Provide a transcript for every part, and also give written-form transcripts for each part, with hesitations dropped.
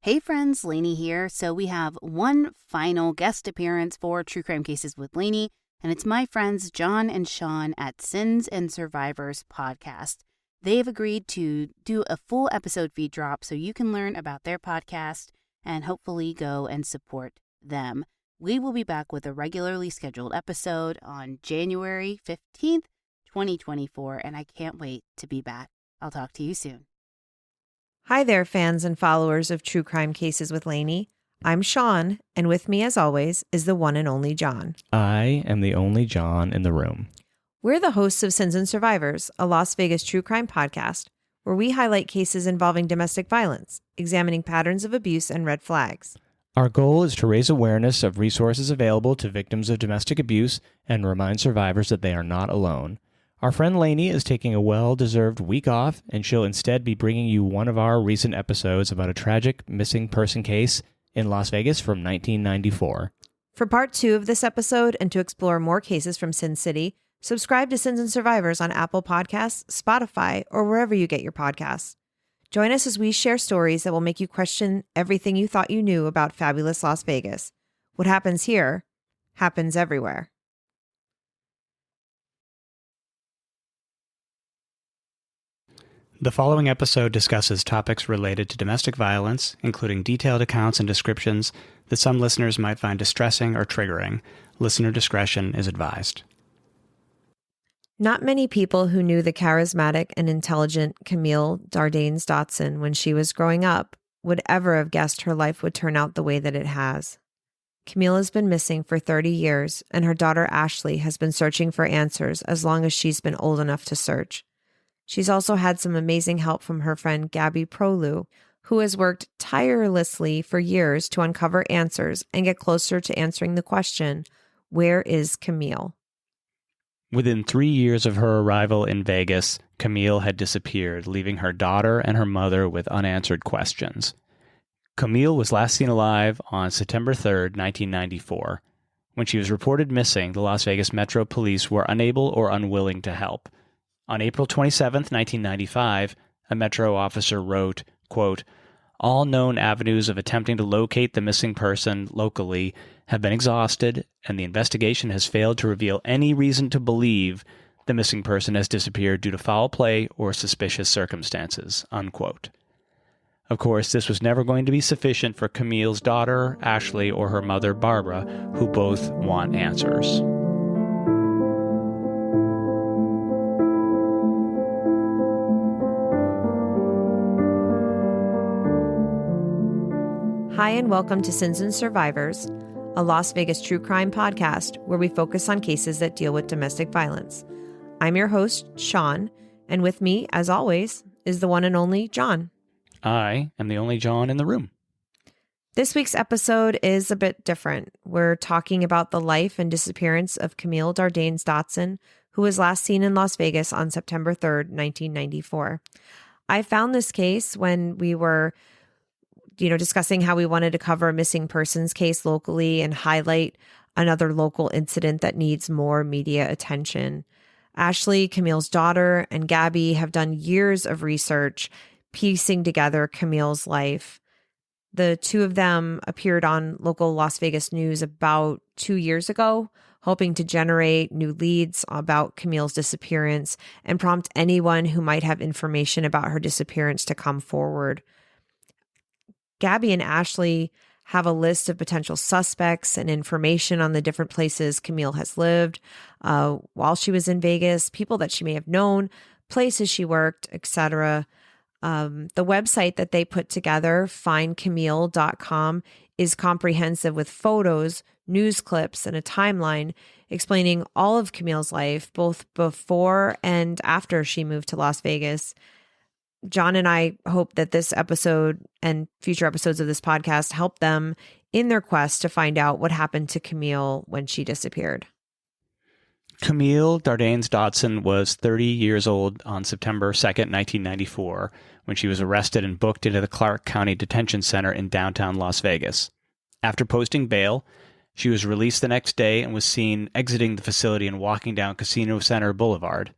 Hey friends, Lainey here. So we have one final guest appearance for True Crime Cases with Lainey, and it's my friends John and Sean at Sins and Survivors podcast. They've agreed to do a full episode feed drop so you can learn about their podcast and hopefully go and support them. We will be back with a regularly scheduled episode on January 15th, 2024, and I can't wait to be back. I'll talk to you soon. Hi there, fans and followers of True Crime Cases with Lainey. I'm Sean, and with me, as always, is the one and only John. I am the only John in the room. We're the hosts of Sins and Survivors, a Las Vegas true crime podcast, where we highlight cases involving domestic violence, examining patterns of abuse and red flags. Our goal is to raise awareness of resources available to victims of domestic abuse and remind survivors that they are not alone. Our friend Lainey is taking a well-deserved week off, and she'll instead be bringing you one of our recent episodes about a tragic missing person case in Las Vegas from 1994. For part 2 of this episode, and to explore more cases from Sin City, subscribe to Sins and Survivors on Apple Podcasts, Spotify, or wherever you get your podcasts. Join us as we share stories that will make you question everything you thought you knew about fabulous Las Vegas. What happens here happens everywhere. The following episode discusses topics related to domestic violence, including detailed accounts and descriptions that some listeners might find distressing or triggering. Listener discretion is advised. Not many people who knew the charismatic and intelligent Camille Dardanes Dotson when she was growing up would ever have guessed her life would turn out the way that it has. Camille has been missing for 30 years, and her daughter Ashley has been searching for answers as long as she's been old enough to search. She's also had some amazing help from her friend Gabby Proulx, who has worked tirelessly for years to uncover answers and get closer to answering the question, where is Camille? Within 3 years of her arrival in Vegas, Camille had disappeared, leaving her daughter and her mother with unanswered questions. Camille was last seen alive on September 3rd, 1994. When she was reported missing, the Las Vegas Metro Police were unable or unwilling to help. On April 27, 1995, a Metro officer wrote, quote, "All known avenues of attempting to locate the missing person locally have been exhausted, and the investigation has failed to reveal any reason to believe the missing person has disappeared due to foul play or suspicious circumstances," unquote. Of course, this was never going to be sufficient for Camille's daughter, Ashley, or her mother, Barbara, who both want answers. Hi, and welcome to Sins and Survivors, a Las Vegas true crime podcast where we focus on cases that deal with domestic violence. I'm your host, Sean, and with me, as always, is the one and only John. I am the only John in the room. This week's episode is a bit different. We're talking about the life and disappearance of Camille Dardanes Dotson, who was last seen in Las Vegas on September 3rd, 1994. I found this case when we were discussing how we wanted to cover a missing persons case locally and highlight another local incident that needs more media attention. Ashley, Camille's daughter, and Gabby have done years of research piecing together Camille's life. The two of them appeared on local Las Vegas news about 2 years ago, hoping to generate new leads about Camille's disappearance and prompt anyone who might have information about her disappearance to come forward. Gabby and Ashley have a list of potential suspects and information on the different places Camille has lived while she was in Vegas, people that she may have known, places she worked, etc. The website that they put together, findcamille.com, is comprehensive with photos, news clips, and a timeline explaining all of Camille's life, both before and after she moved to Las Vegas. John and I hope that this episode and future episodes of this podcast help them in their quest to find out what happened to Camille when she disappeared. Camille Dardanes Dotson was 30 years old on September 2nd, 1994, when she was arrested and booked into the Clark County Detention Center in downtown Las Vegas. After posting bail, she was released the next day and was seen exiting the facility and walking down Casino Center Boulevard.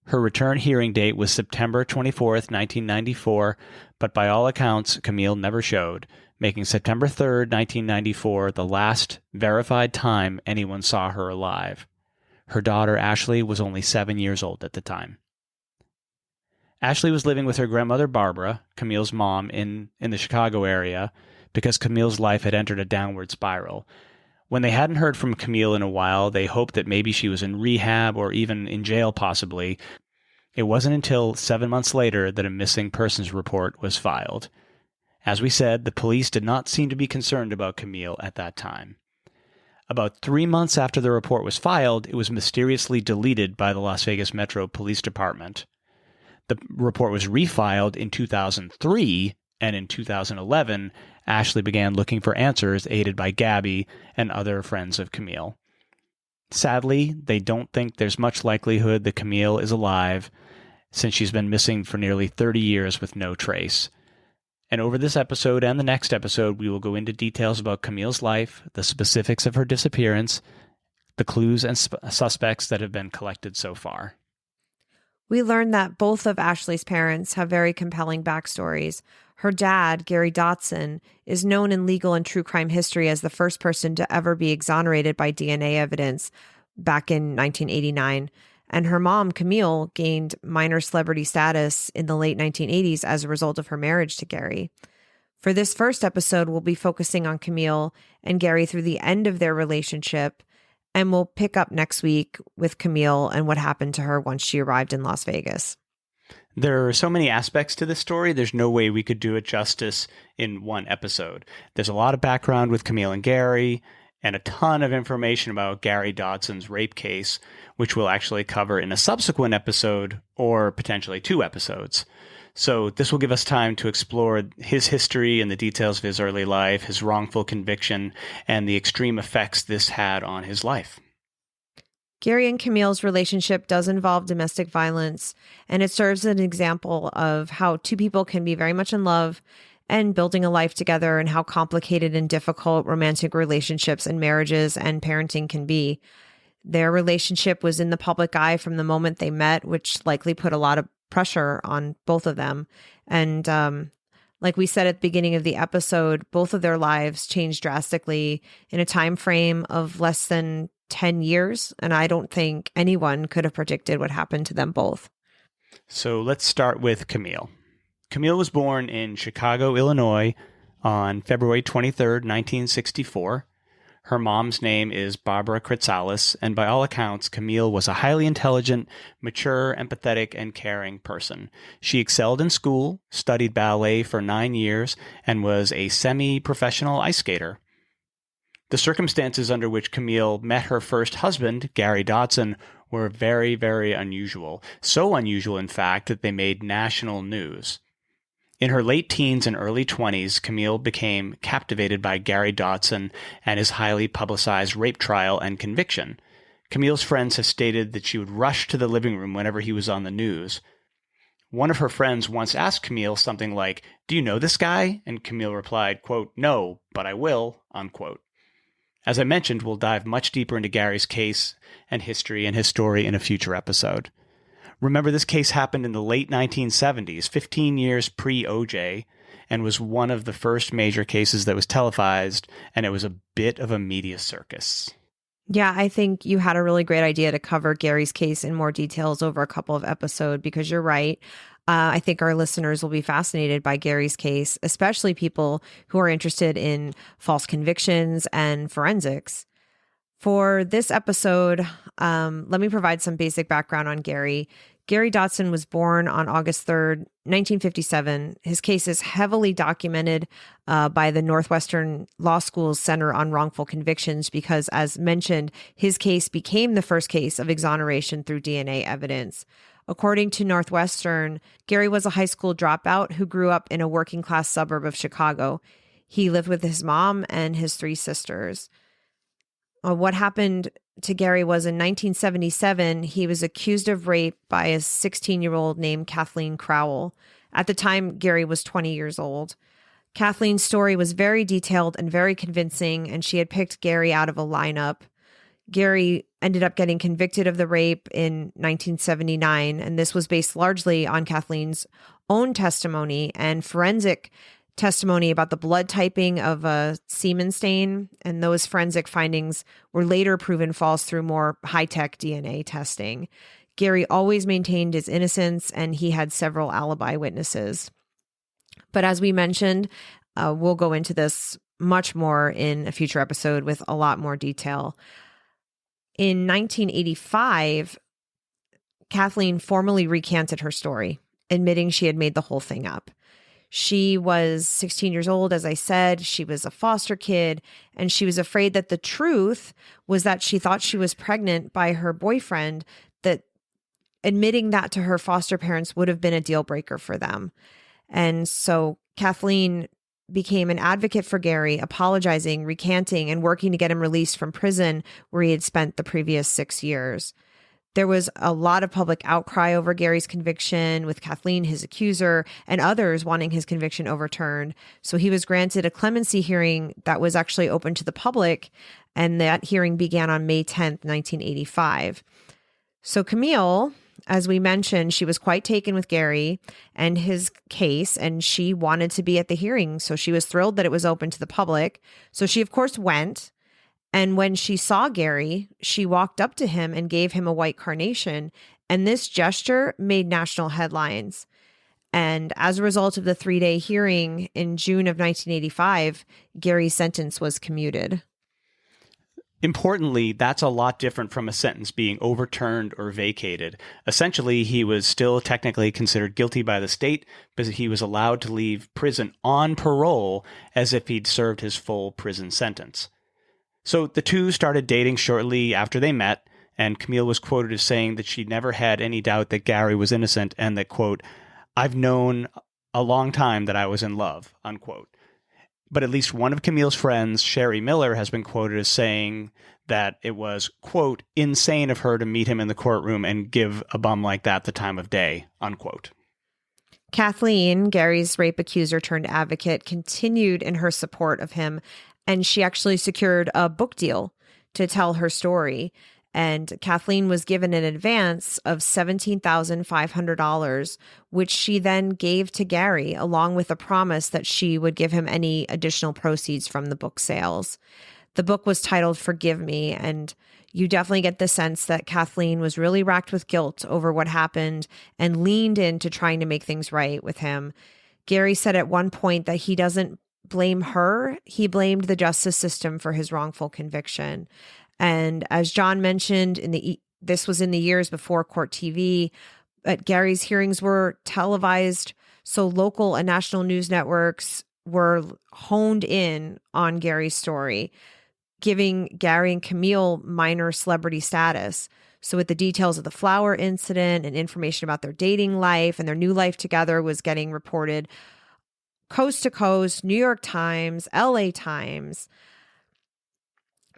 Her return hearing date was September 24th, 1994, but by all accounts, Camille never showed, making September 3rd, 1994 the last verified time anyone saw her alive. Her daughter, Ashley, was only 7 years old at the time. Ashley was living with her grandmother, Barbara, Camille's mom, in the Chicago area because Camille's life had entered a downward spiral. When they hadn't heard from Camille in a while, they hoped that maybe she was in rehab or even in jail possibly. It wasn't until 7 months later that a missing persons report was filed. As we said, the police did not seem to be concerned about Camille at that time. About 3 months after the report was filed, it was mysteriously deleted by the Las Vegas Metro Police Department. The report was refiled in 2003, and in 2011, Ashley began looking for answers, aided by Gabby and other friends of Camille. Sadly, they don't think there's much likelihood that Camille is alive, since she's been missing for nearly 30 years with no trace. And over this episode and the next episode, we will go into details about Camille's life, the specifics of her disappearance, the clues and suspects that have been collected so far. We learned that both of Ashley's parents have very compelling backstories. Her dad, Gary Dotson, is known in legal and true crime history as the first person to ever be exonerated by DNA evidence back in 1989. And her mom, Camille, gained minor celebrity status in the late 1980s as a result of her marriage to Gary. For this first episode, we'll be focusing on Camille and Gary through the end of their relationship, and we'll pick up next week with Camille and what happened to her once she arrived in Las Vegas. There are so many aspects to this story, there's no way we could do it justice in one episode. There's a lot of background with Camille and Gary, and a ton of information about Gary Dotson's rape case, which we'll actually cover in a subsequent episode or potentially 2 episodes. So this will give us time to explore his history and the details of his early life, his wrongful conviction, and the extreme effects this had on his life. Gary and Camille's relationship does involve domestic violence, and it serves as an example of how two people can be very much in love and building a life together, and how complicated and difficult romantic relationships and marriages and parenting can be. Their relationship was in the public eye from the moment they met, which likely put a lot of pressure on both of them. And like we said at the beginning of the episode, both of their lives changed drastically in a time frame of less than 10 years. And I don't think anyone could have predicted what happened to them both. So let's start with Camille. Camille was born in Chicago, Illinois on February 23rd, 1964. Her mom's name is Barbara Critsalis, and by all accounts, Camille was a highly intelligent, mature, empathetic, and caring person. She excelled in school, studied ballet for 9 years, and was a semi-professional ice skater. The circumstances under which Camille met her first husband, Gary Dotson, were very, very unusual. So unusual, in fact, that they made national news. In her late teens and early 20s, Camille became captivated by Gary Dotson and his highly publicized rape trial and conviction. Camille's friends have stated that she would rush to the living room whenever he was on the news. One of her friends once asked Camille something like, "Do you know this guy?" And Camille replied, quote, "No, but I will," unquote. As I mentioned, we'll dive much deeper into Gary's case and history and his story in a future episode. Remember, this case happened in the late 1970s, 15 years pre-OJ, and was one of the first major cases that was televised, and it was a bit of a media circus. Yeah, I think you had a really great idea to cover Gary's case in more details over a couple of episodes, because you're right. I think our listeners will be fascinated by Gary's case, especially people who are interested in false convictions and forensics. For this episode, let me provide some basic background on Gary. Gary Dotson was born on August 3rd, 1957. His case is heavily documented by the Northwestern Law School's Center on Wrongful Convictions because, as mentioned, his case became the first case of exoneration through DNA evidence. According to Northwestern, Gary was a high school dropout who grew up in a working-class suburb of Chicago. He lived with his mom and his 3 sisters. What happened to Gary was in 1977, he was accused of rape by a 16-year-old named Kathleen Crowell. At the time, Gary was 20 years old. Kathleen's story was very detailed and very convincing, and she had picked Gary out of a lineup. Gary ended up getting convicted of the rape in 1979, and this was based largely on Kathleen's own testimony and forensic testimony about the blood typing of a semen stain, and those forensic findings were later proven false through more high-tech DNA testing. Gary always maintained his innocence, and he had several alibi witnesses. But as we mentioned, we'll go into this much more in a future episode with a lot more detail. In 1985, Kathleen formally recanted her story, admitting she had made the whole thing up. She was 16 years old, as I said. She was a foster kid, and she was afraid that the truth was that she thought she was pregnant by her boyfriend, that admitting that to her foster parents would have been a deal breaker for them. And so Kathleen became an advocate for Gary, apologizing, recanting, and working to get him released from prison where he had spent the previous 6 years. There was a lot of public outcry over Gary's conviction, with Kathleen, his accuser, and others wanting his conviction overturned. So he was granted a clemency hearing that was actually open to the public, and that hearing began on May 10th, 1985. So Camille, as we mentioned, she was quite taken with Gary and his case, and she wanted to be at the hearing. So she was thrilled that it was open to the public. So she, of course, went. And when she saw Gary, she walked up to him and gave him a white carnation. And this gesture made national headlines. And as a result of the 3-day hearing in June of 1985, Gary's sentence was commuted. Importantly, that's a lot different from a sentence being overturned or vacated. Essentially, he was still technically considered guilty by the state, but he was allowed to leave prison on parole as if he'd served his full prison sentence. So the two started dating shortly after they met, and Camille was quoted as saying that she never had any doubt that Gary was innocent and that, quote, "I've known a long time that I was in love," unquote. But at least one of Camille's friends, Sherry Miller, has been quoted as saying that it was, quote, "insane of her to meet him in the courtroom and give a bum like that the time of day," unquote. Kathleen, Gary's rape accuser turned advocate, continued in her support of him, and she actually secured a book deal to tell her story. And Kathleen was given an advance of $17,500, which she then gave to Gary, along with a promise that she would give him any additional proceeds from the book sales. The book was titled Forgive Me, and you definitely get the sense that Kathleen was really racked with guilt over what happened and leaned into trying to make things right with him. Gary said at one point that he doesn't blame her, he blamed the justice system for his wrongful conviction. And as John mentioned, this was in the years before court TV, but Gary's hearings were televised, so local and national news networks were honed in on Gary's story, giving Gary and Camille minor celebrity status. So with the details of the flower incident and information about their dating life and their new life together was getting reported coast to coast, New York Times, LA Times.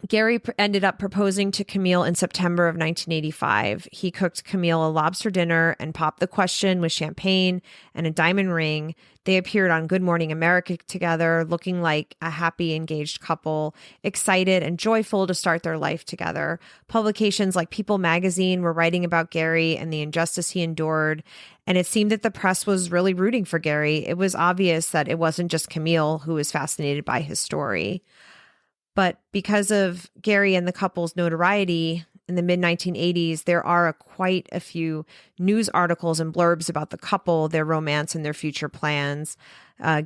Gary ended up proposing to Camille in September of 1985. He cooked Camille a lobster dinner and popped the question with champagne and a diamond ring. They appeared on Good Morning America together, looking like a happy, engaged couple, excited and joyful to start their life together. Publications like People magazine were writing about Gary and the injustice he endured, and it seemed that the press was really rooting for Gary. It was obvious that it wasn't just Camille who was fascinated by his story. But because of Gary and the couple's notoriety in the mid-1980s, there are quite a few news articles and blurbs about the couple, their romance, and their future plans.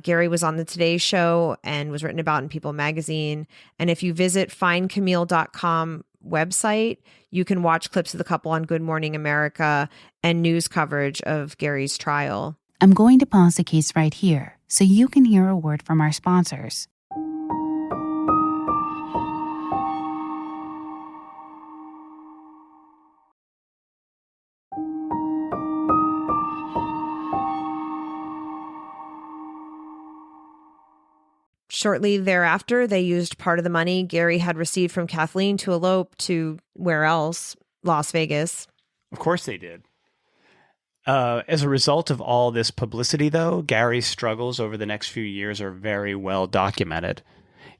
Gary was on the Today Show and was written about in People magazine. And if you visit findcamille.com website, you can watch clips of the couple on Good Morning America and news coverage of Gary's trial. I'm going to pause the case right here so you can hear a word from our sponsors. Shortly thereafter, they used part of the money Gary had received from Kathleen to elope to where else? Las Vegas. Of course they did. As a result of all this publicity, though, Gary's struggles over the next few years are very well documented.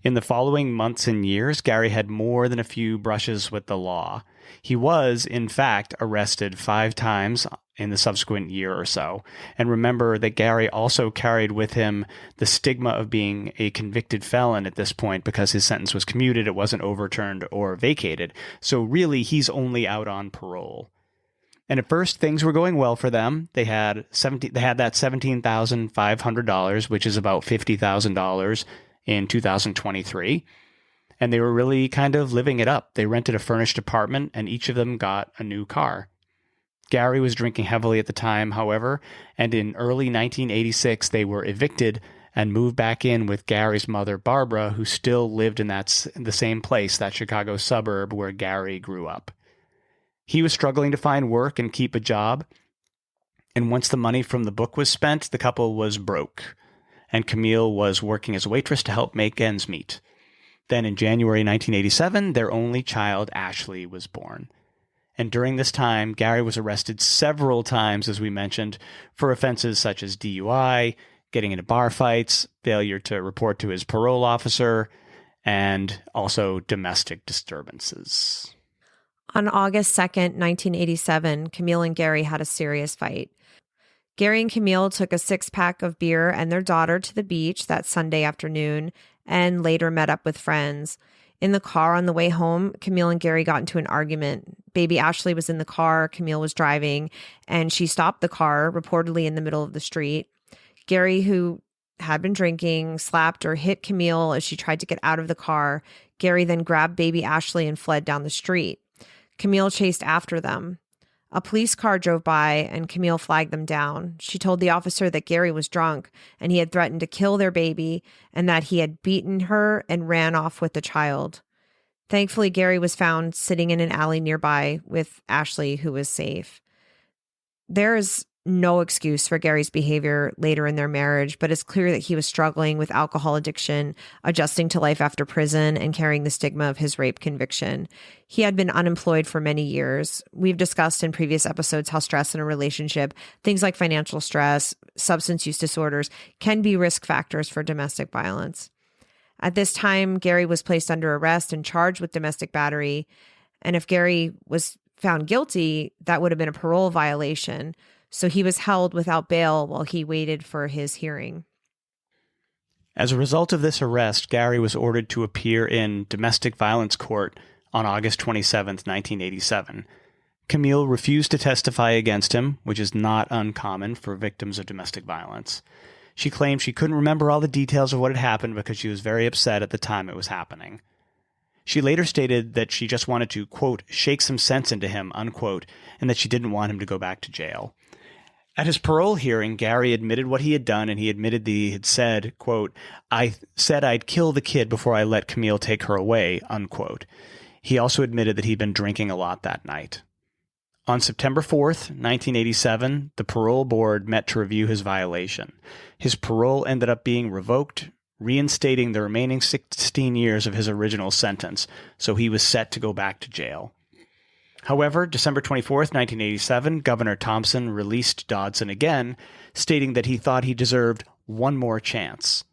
In the following months and years, Gary had more than a few brushes with the law. He was, in fact, arrested 5 times in the subsequent year or so. And remember that Gary also carried with him the stigma of being a convicted felon at this point because his sentence was commuted, it wasn't overturned or vacated. So really, he's only out on parole. And at first, things were going well for them. They had that $17,500, which is about $50,000 in 2023. And they were really kind of living it up. They rented a furnished apartment, and each of them got a new car. Gary was drinking heavily at the time, however, and in early 1986, they were evicted and moved back in with Gary's mother, Barbara, who still lived in the same place, that Chicago suburb where Gary grew up. He was struggling to find work and keep a job, and once the money from the book was spent, the couple was broke, and Camille was working as a waitress to help make ends meet. Then in January 1987, their only child, Ashley, was born. And during this time, Gary was arrested several times, as we mentioned, for offenses such as DUI, getting into bar fights, failure to report to his parole officer, and also domestic disturbances. On August 2nd, 1987, Camille and Gary had a serious fight. Gary and Camille took a 6-pack of beer and their daughter to the beach that Sunday afternoon and later met up with friends. In the car on the way home, Camille and Gary got into an argument. Baby Ashley was in the car, Camille was driving, and she stopped the car, reportedly in the middle of the street. Gary, who had been drinking, slapped or hit Camille as she tried to get out of the car. Gary then grabbed baby Ashley and fled down the street. Camille chased after them. A police car drove by and Camille flagged them down. She told the officer that Gary was drunk and he had threatened to kill their baby and that he had beaten her and ran off with the child. Thankfully, Gary was found sitting in an alley nearby with Ashley, who was safe. There is no excuse for Gary's behavior later in their marriage, but it's clear that he was struggling with alcohol addiction, adjusting to life after prison, and carrying the stigma of his rape conviction. He had been unemployed for many years. We've discussed in previous episodes how stress in a relationship, things like financial stress, substance use disorders, can be risk factors for domestic violence. At this time, Gary was placed under arrest and charged with domestic battery. And if Gary was found guilty, that would have been a parole violation. So he was held without bail while he waited for his hearing. As a result of this arrest, Gary was ordered to appear in domestic violence court on August 27, 1987. Camille refused to testify against him, which is not uncommon for victims of domestic violence. She claimed she couldn't remember all the details of what had happened because she was very upset at the time it was happening. She later stated that she just wanted to, quote, shake some sense into him, unquote, and that she didn't want him to go back to jail. At his parole hearing, Gary admitted what he had done, and he admitted that he had said, quote, I said I'd kill the kid before I let Camille take her away, unquote. He also admitted that he'd been drinking a lot that night. On September 4th, 1987, the parole board met to review his violation. His parole ended up being revoked, reinstating the remaining 16 years of his original sentence, so he was set to go back to jail. However, December 24th, 1987, Governor Thompson released Dotson again, stating that he thought he deserved one more chance.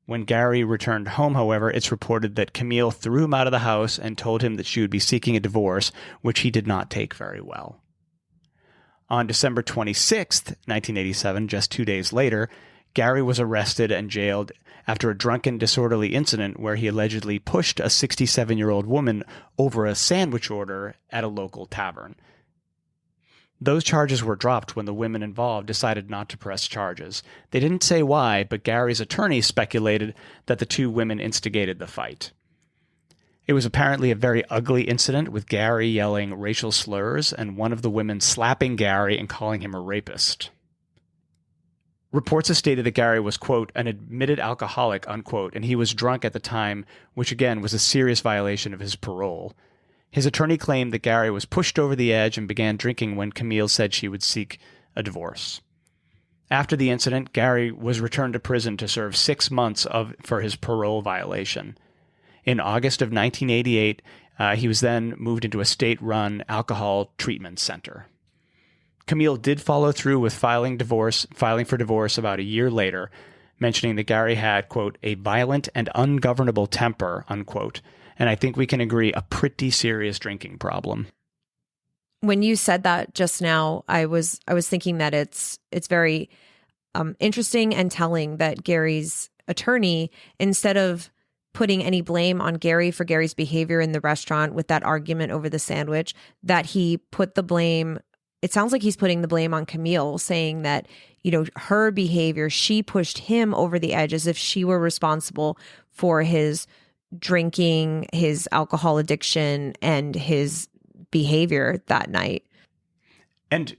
When Gary returned home, however, it's reported that Camille threw him out of the house and told him that she would be seeking a divorce, which he did not take very well. On December 26th, 1987, just 2 days later, Gary was arrested and jailed after a drunken, disorderly incident where he allegedly pushed a 67-year-old woman over a sandwich order at a local tavern. Those charges were dropped when the women involved decided not to press charges. They didn't say why, but Gary's attorney speculated that the two women instigated the fight. It was apparently a very ugly incident, with Gary yelling racial slurs and one of the women slapping Gary and calling him a rapist. Reports have stated that Gary was, quote, an admitted alcoholic, unquote, and he was drunk at the time, which again was a serious violation of his parole. His attorney claimed that Gary was pushed over the edge and began drinking when Camille said she would seek a divorce. After the incident, Gary was returned to prison to serve 6 months for his parole violation. In August of 1988, he was then moved into a state-run alcohol treatment center. Camille did follow through with filing for divorce about a year later, mentioning that Gary had, quote, a violent and ungovernable temper, unquote. And I think we can agree a pretty serious drinking problem. When you said that just now, I was thinking that it's very interesting and telling that Gary's attorney, instead of putting any blame on Gary for Gary's behavior in the restaurant with that argument over the sandwich, that he put the blame, it sounds like he's putting the blame on Camille, saying that, her behavior, she pushed him over the edge as if she were responsible for his drinking, his alcohol addiction, and his behavior that night. And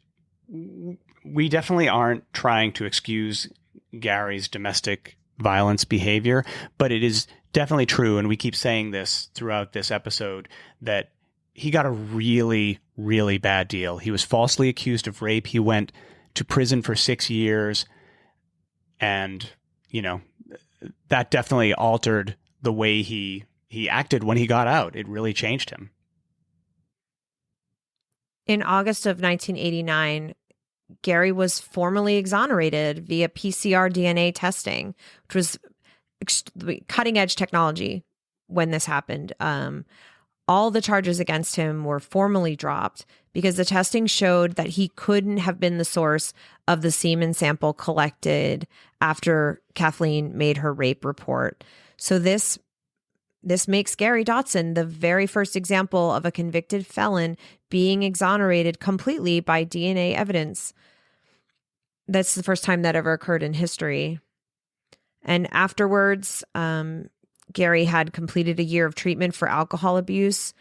we definitely aren't trying to excuse Gary's domestic violence behavior, but it is definitely true, and we keep saying this throughout this episode, that he got a really, really bad deal. He was falsely accused of rape. He went to prison for 6 years, and, that definitely altered the way he acted when he got out. It really changed him. In August of 1989, Gary was formally exonerated via PCR DNA testing, which was cutting edge technology when this happened. All the charges against him were formally dropped because the testing showed that he couldn't have been the source of the semen sample collected after Kathleen made her rape report. So this makes Gary Dotson the very first example of a convicted felon being exonerated completely by DNA evidence. That's the first time that ever occurred in history. And afterwards, Gary had completed a year of treatment for alcohol abuse,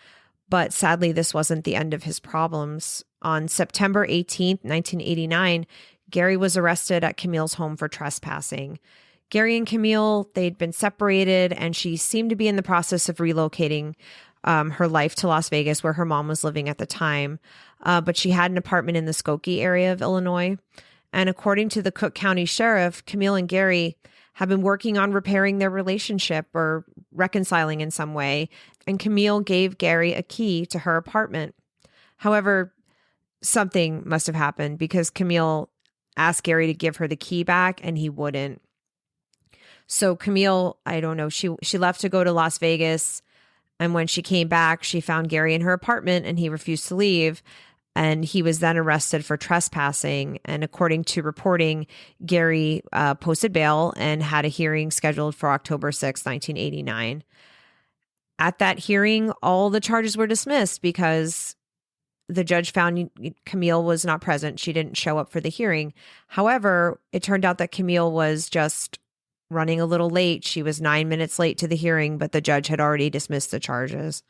but sadly, this wasn't the end of his problems. On September 18th, 1989, Gary was arrested at Camille's home for trespassing. Gary and Camille, they'd been separated, and she seemed to be in the process of relocating her life to Las Vegas, where her mom was living at the time. But she had an apartment in the Skokie area of Illinois. And according to the Cook County Sheriff, Camille and Gary have been working on repairing their relationship or reconciling in some way. And Camille gave Gary a key to her apartment. However, something must have happened because Camille asked Gary to give her the key back and he wouldn't. So Camille, I don't know, she left to go to Las Vegas. And when she came back, she found Gary in her apartment and he refused to leave. And he was then arrested for trespassing. And according to reporting, Gary posted bail and had a hearing scheduled for October 6, 1989. At that hearing, all the charges were dismissed because the judge found Camille was not present. She didn't show up for the hearing. However, it turned out that Camille was just running a little late. She was 9 minutes late to the hearing, but the judge had already dismissed the charges.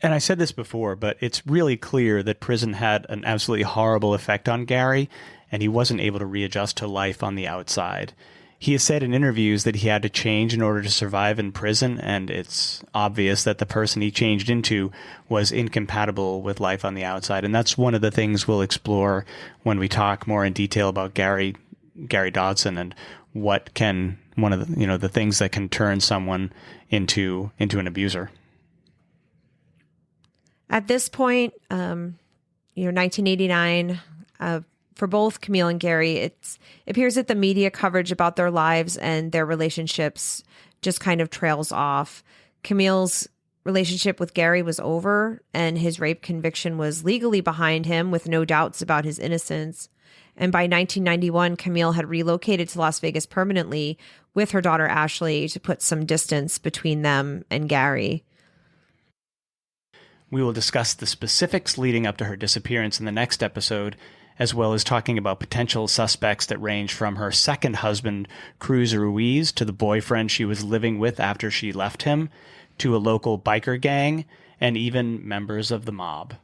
And I said this before, but it's really clear that prison had an absolutely horrible effect on Gary, and he wasn't able to readjust to life on the outside. He has said in interviews that he had to change in order to survive in prison, and it's obvious that the person he changed into was incompatible with life on the outside. And that's one of the things we'll explore when we talk more in detail about Gary Dotson and what can one of the, the things that can turn someone into an abuser. At this point, 1989, for both Camille and Gary, it appears that the media coverage about their lives and their relationships just kind of trails off. Camille's relationship with Gary was over, and his rape conviction was legally behind him with no doubts about his innocence. And by 1991, Camille had relocated to Las Vegas permanently with her daughter Ashley to put some distance between them and Gary. We will discuss the specifics leading up to her disappearance in the next episode, as well as talking about potential suspects that range from her second husband, Cruz Ruiz, to the boyfriend she was living with after she left him, to a local biker gang, and even members of the mob.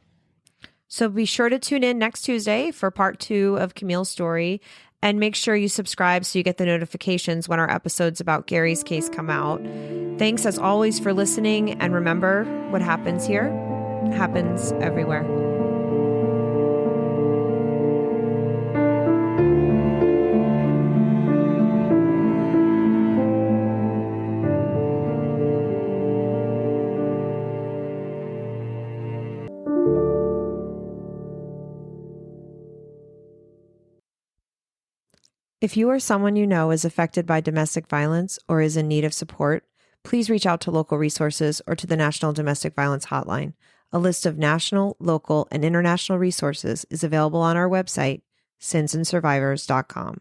So be sure to tune in next Tuesday for part 2 of Camille's story, and make sure you subscribe so you get the notifications when our episodes about Gary's case come out. Thanks as always for listening, and remember, what happens here happens everywhere. If you or someone you know is affected by domestic violence or is in need of support, please reach out to local resources or to the National Domestic Violence Hotline. A list of national, local, and international resources is available on our website, sinsandsurvivors.com.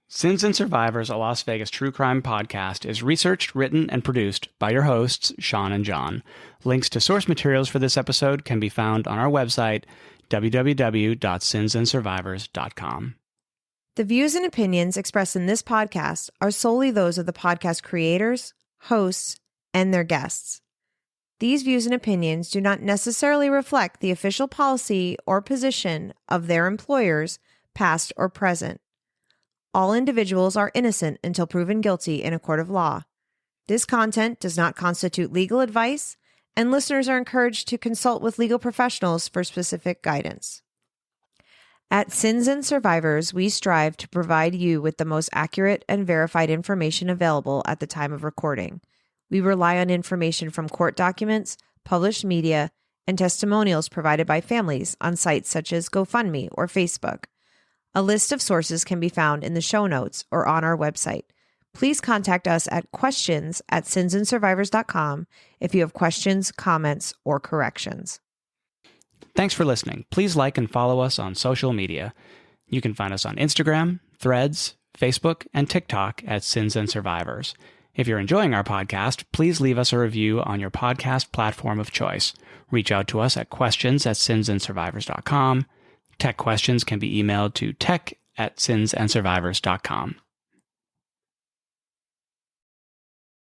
Sins and Survivors, a Las Vegas true crime podcast, is researched, written, and produced by your hosts, Sean and John. Links to source materials for this episode can be found on our website, www.sinsandsurvivors.com. The views and opinions expressed in this podcast are solely those of the podcast creators, hosts, and their guests. These views and opinions do not necessarily reflect the official policy or position of their employers, past or present. All individuals are innocent until proven guilty in a court of law. This content does not constitute legal advice, and listeners are encouraged to consult with legal professionals for specific guidance. At Sins and Survivors, we strive to provide you with the most accurate and verified information available at the time of recording. We rely on information from court documents, published media, and testimonials provided by families on sites such as GoFundMe or Facebook. A list of sources can be found in the show notes or on our website. Please contact us at questions@sinsandsurvivors.com if you have questions, comments, or corrections. Thanks for listening. Please like and follow us on social media. You can find us on Instagram, Threads, Facebook, and TikTok at Sins and Survivors. If you're enjoying our podcast, please leave us a review on your podcast platform of choice. Reach out to us at questions@sinsandsurvivors.com. Tech questions can be emailed to tech@sinsandsurvivors.com.